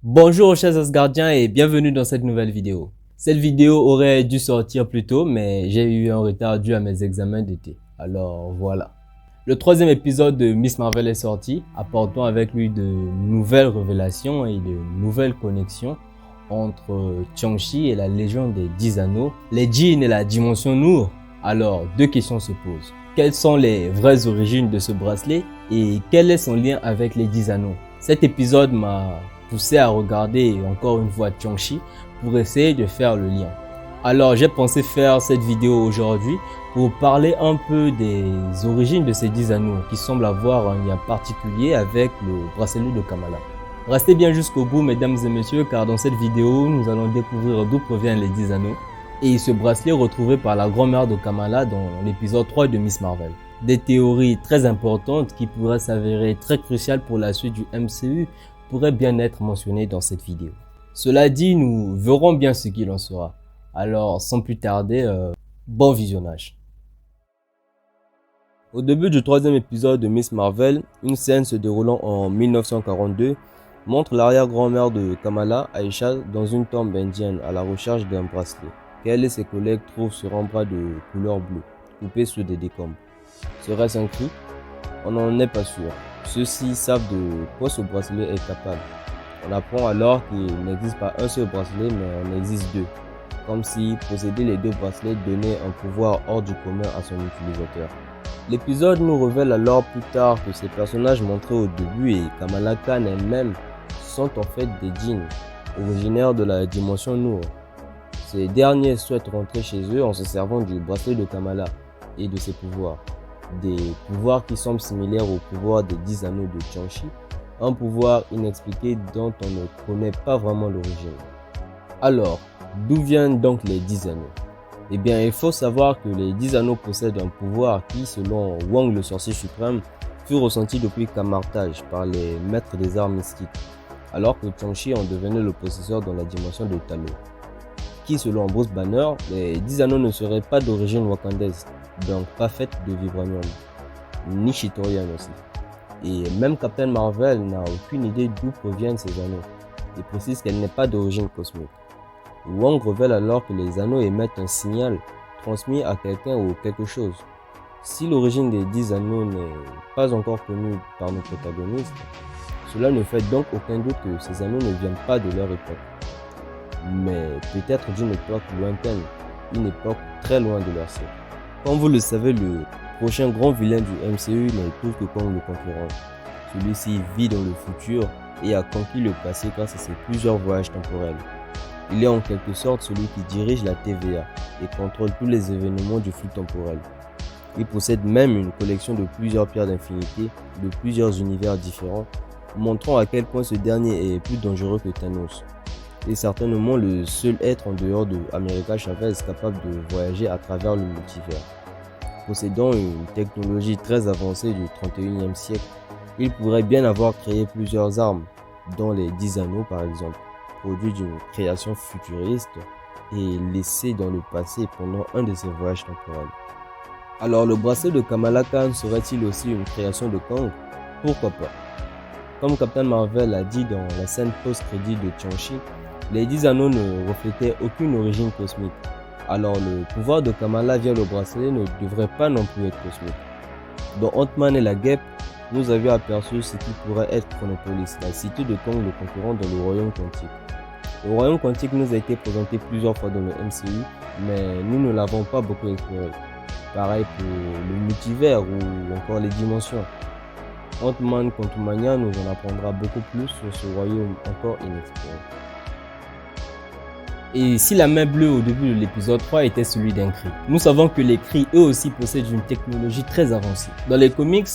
Bonjour chers Asgardiens et bienvenue dans cette nouvelle vidéo. Cette vidéo aurait dû sortir plus tôt mais j'ai eu un retard dû à mes examens d'été. Alors voilà. Le troisième épisode de Miss Marvel est sorti, apportant avec lui de nouvelles révélations et de nouvelles connexions entre Shang-Chi et la Légion des 10 Anneaux, les djinns et la dimension Noor. Alors, deux questions se posent. Quelles sont les vraies origines de ce bracelet et quel est son lien avec les 10 Anneaux? Cet épisode m'a poussé à regarder encore une fois Shang-Chi pour essayer de faire le lien. Alors j'ai pensé faire cette vidéo aujourd'hui pour parler un peu des origines de ces 10 anneaux qui semblent avoir un lien particulier avec le bracelet de Kamala. Restez bien jusqu'au bout mesdames et messieurs car dans cette vidéo nous allons découvrir d'où proviennent les 10 anneaux et ce bracelet retrouvé par la grand-mère de Kamala dans l'épisode 3 de Miss Marvel. Des théories très importantes qui pourraient s'avérer très cruciales pour la suite du MCU pourraient bien être mentionnées dans cette vidéo. Cela dit, nous verrons bien ce qu'il en sera. Alors, sans plus tarder, bon visionnage. Au début du troisième épisode de Miss Marvel, une scène se déroulant en 1942 montre l'arrière-grand-mère de Kamala, Aisha, dans une tombe indienne à la recherche d'un bracelet qu'elle et ses collègues trouvent sur un bras de couleur bleue, coupé sous des décombres. Serait-ce un cri? On n'en est pas sûr. Ceux-ci savent de quoi ce bracelet est capable. On apprend alors qu'il n'existe pas un seul bracelet, mais en existe deux. Comme si posséder les deux bracelets donnait un pouvoir hors du commun à son utilisateur. L'épisode nous révèle alors plus tard que ces personnages montrés au début et Kamala Khan elle-même sont en fait des djinns, originaires de la dimension Noor. Ces derniers souhaitent rentrer chez eux en se servant du bracelet de Kamala et de ses pouvoirs. Des pouvoirs qui semblent similaires aux pouvoirs des 10 anneaux de Shang-Chi, un pouvoir inexpliqué dont on ne connaît pas vraiment l'origine. Alors, d'où viennent donc les 10 anneaux? Eh bien, il faut savoir que les 10 anneaux possèdent un pouvoir qui, selon Wong le sorcier suprême, fut ressenti depuis Kamartaj par les maîtres des arts mystiques, alors que Shang-Chi en devenait le possesseur dans la dimension de Talo. Qui, selon Bruce Banner, les 10 anneaux ne seraient pas d'origine wakandaise, donc pas faite de vibranium, ni chitorienne aussi. Et même Captain Marvel n'a aucune idée d'où proviennent ces anneaux, et précise qu'elle n'est pas d'origine cosmique. Wong révèle alors que les anneaux émettent un signal transmis à quelqu'un ou quelque chose. Si l'origine des 10 anneaux n'est pas encore connue par nos protagonistes, cela ne fait donc aucun doute que ces anneaux ne viennent pas de leur époque, mais peut-être d'une époque lointaine, une époque très loin de leur siècle. Comme vous le savez, le prochain grand vilain du MCU n'est autre que Kong le Conquérant. Celui-ci vit dans le futur et a conquis le passé grâce à ses plusieurs voyages temporels. Il est en quelque sorte celui qui dirige la TVA et contrôle tous les événements du flux temporel. Il possède même une collection de plusieurs pierres d'infinité de plusieurs univers différents, montrant à quel point ce dernier est plus dangereux que Thanos. Et certainement le seul être en dehors de America Chavez capable de voyager à travers le multivers. Possédant une technologie très avancée du 31e siècle, il pourrait bien avoir créé plusieurs armes, dont les 10 anneaux par exemple, produits d'une création futuriste et laissés dans le passé pendant un de ses voyages temporels. Alors le bracelet de Kamala Khan serait-il aussi une création de Kong? Pourquoi pas? Comme Captain Marvel a dit dans la scène post-crédit de Shang-Chi, les 10 anneaux ne reflétaient aucune origine cosmique. Alors le pouvoir de Kamala via le bracelet ne devrait pas non plus être cosmique. Dans Ant-Man et la Guêpe, nous avions aperçu ce qui pourrait être Chronopolis, la cité de Kong le Conquérant dans le Royaume Quantique. Le Royaume Quantique nous a été présenté plusieurs fois dans le MCU, mais nous ne l'avons pas beaucoup exploré. Pareil pour le multivers ou encore les dimensions. Ant-Man Quantumania nous en apprendra beaucoup plus sur ce royaume encore inexploré. Et si la main bleue au début de l'épisode 3 était celui d'un Kree, nous savons que les Kree eux aussi possèdent une technologie très avancée. Dans les comics,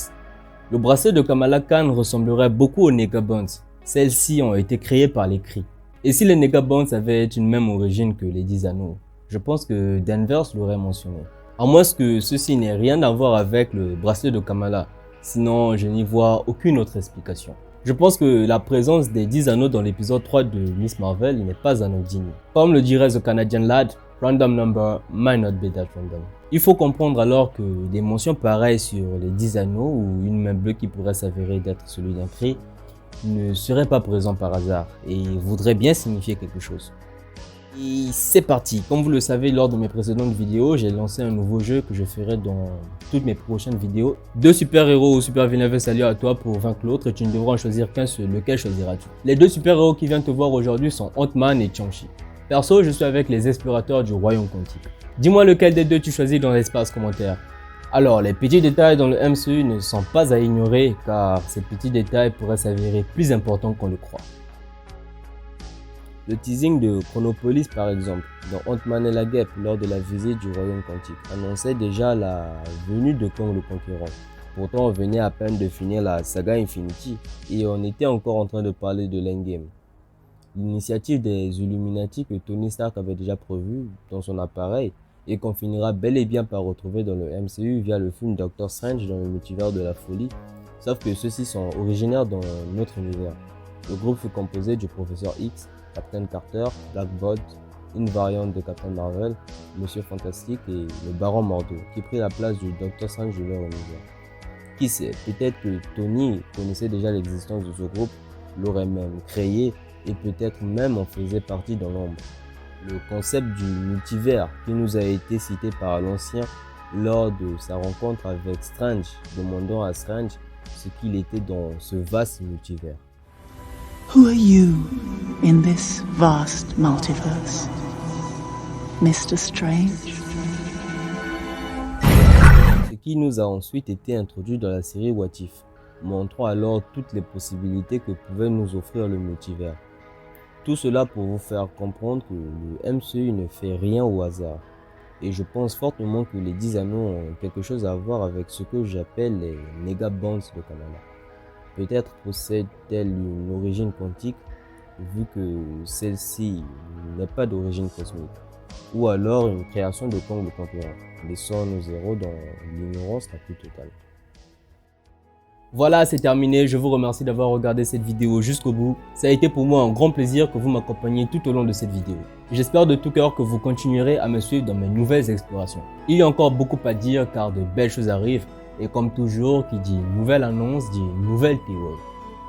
le bracelet de Kamala Khan ressemblerait beaucoup aux Negabonds. Celles-ci ont été créées par les Kree. Et si les Negabonds avaient une même origine que les 10 anneaux, je pense que Danvers l'aurait mentionné. À moins que ceci n'ait rien à voir avec le bracelet de Kamala, sinon je n'y vois aucune autre explication. Je pense que la présence des 10 anneaux dans l'épisode 3 de Miss Marvel n'est pas anodine. Comme le dirait The Canadian Lad, random number might not be that random. Il faut comprendre alors que des mentions pareilles sur les 10 anneaux ou une main bleue qui pourrait s'avérer d'être celui d'un Kree ne serait pas présent par hasard et voudrait bien signifier quelque chose. Et c'est parti. Comme vous le savez, lors de mes précédentes vidéos, j'ai lancé un nouveau jeu que je ferai dans toutes mes prochaines vidéos. 2 super-héros ou super-vilains veulent s'allier à toi pour vaincre l'autre et tu ne devras en choisir qu'un seul. Lequel choisiras-tu? Les 2 super-héros qui viennent te voir aujourd'hui sont Ant-Man et Shang-Chi. Perso, je suis avec les explorateurs du Royaume Quantique. Dis-moi lequel des 2 tu choisis dans l'espace commentaire. Alors, les petits détails dans le MCU ne sont pas à ignorer car ces petits détails pourraient s'avérer plus importants qu'on le croit. Le teasing de Chronopolis par exemple, dans Ant-Man et la Guêpe lors de la visite du Royaume Quantique, annonçait déjà la venue de Kang le Conquérant. Pourtant on venait à peine de finir la saga Infinity et on était encore en train de parler de l'Endgame. L'initiative des Illuminati que Tony Stark avait déjà prévue dans son appareil et qu'on finira bel et bien par retrouver dans le MCU via le film Doctor Strange dans le multivers de la folie, sauf que ceux-ci sont originaires dans notre univers. Le groupe fut composé du Professeur X, Captain Carter, Black Bolt, une variante de Captain Marvel, Monsieur Fantastique et le Baron Mordo, qui prit la place du Doctor Strange de leur univers. Qui sait, peut-être que Tony connaissait déjà l'existence de ce groupe, l'aurait même créé et peut-être même en faisait partie dans l'ombre. Le concept du multivers qui nous a été cité par l'ancien lors de sa rencontre avec Strange, demandant à Strange ce qu'il était dans ce vaste multivers. Who are you in this vast multiverse, Mr. Strange? Ce qui nous a ensuite été introduit dans la série What If, montrant alors toutes les possibilités que pouvait nous offrir le multivers. Tout cela pour vous faire comprendre que le MCU ne fait rien au hasard. Et je pense fortement que les 10 anneaux ont quelque chose à voir avec ce que j'appelle les Mega Bonds de Kamala. Peut-être possède-t-elle une origine quantique, vu que celle-ci n'est pas d'origine cosmique. Ou alors une création de Kang le Conquérant, laissant nos héros dans l'ignorance la plus totale. Voilà, c'est terminé. Je vous remercie d'avoir regardé cette vidéo jusqu'au bout. Ça a été pour moi un grand plaisir que vous m'accompagniez tout au long de cette vidéo. J'espère de tout cœur que vous continuerez à me suivre dans mes nouvelles explorations. Il y a encore beaucoup à dire car de belles choses arrivent. Et comme toujours, qui dit nouvelle annonce dit nouvelle théorie.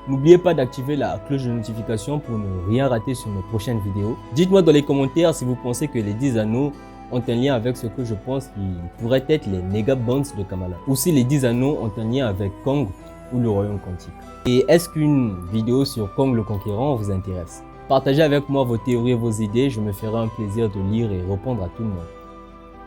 N'oubliez pas d'activer la cloche de notification pour ne rien rater sur mes prochaines vidéos. Dites-moi dans les commentaires si vous pensez que les 10 anneaux ont un lien avec ce que je pense qui pourrait être les Mega Bonds de Kamala. Ou si les 10 anneaux ont un lien avec Kang ou le Royaume Quantique. Et est-ce qu'une vidéo sur Kang le Conquérant vous intéresse? Partagez avec moi vos théories et vos idées, je me ferai un plaisir de lire et répondre à tout le monde.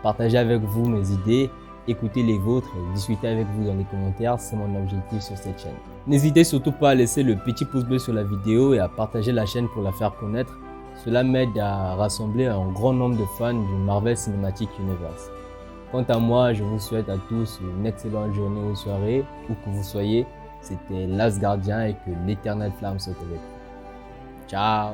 Partagez avec vous mes idées, écoutez les vôtres et discutez avec vous dans les commentaires, c'est mon objectif sur cette chaîne. N'hésitez surtout pas à laisser le petit pouce bleu sur la vidéo et à partager la chaîne pour la faire connaître. Cela m'aide à rassembler un grand nombre de fans du Marvel Cinematic Universe. Quant à moi, je vous souhaite à tous une excellente journée ou soirée, où que vous soyez. C'était l'Asgardien et que l'éternelle flamme soit avec vous. Ciao!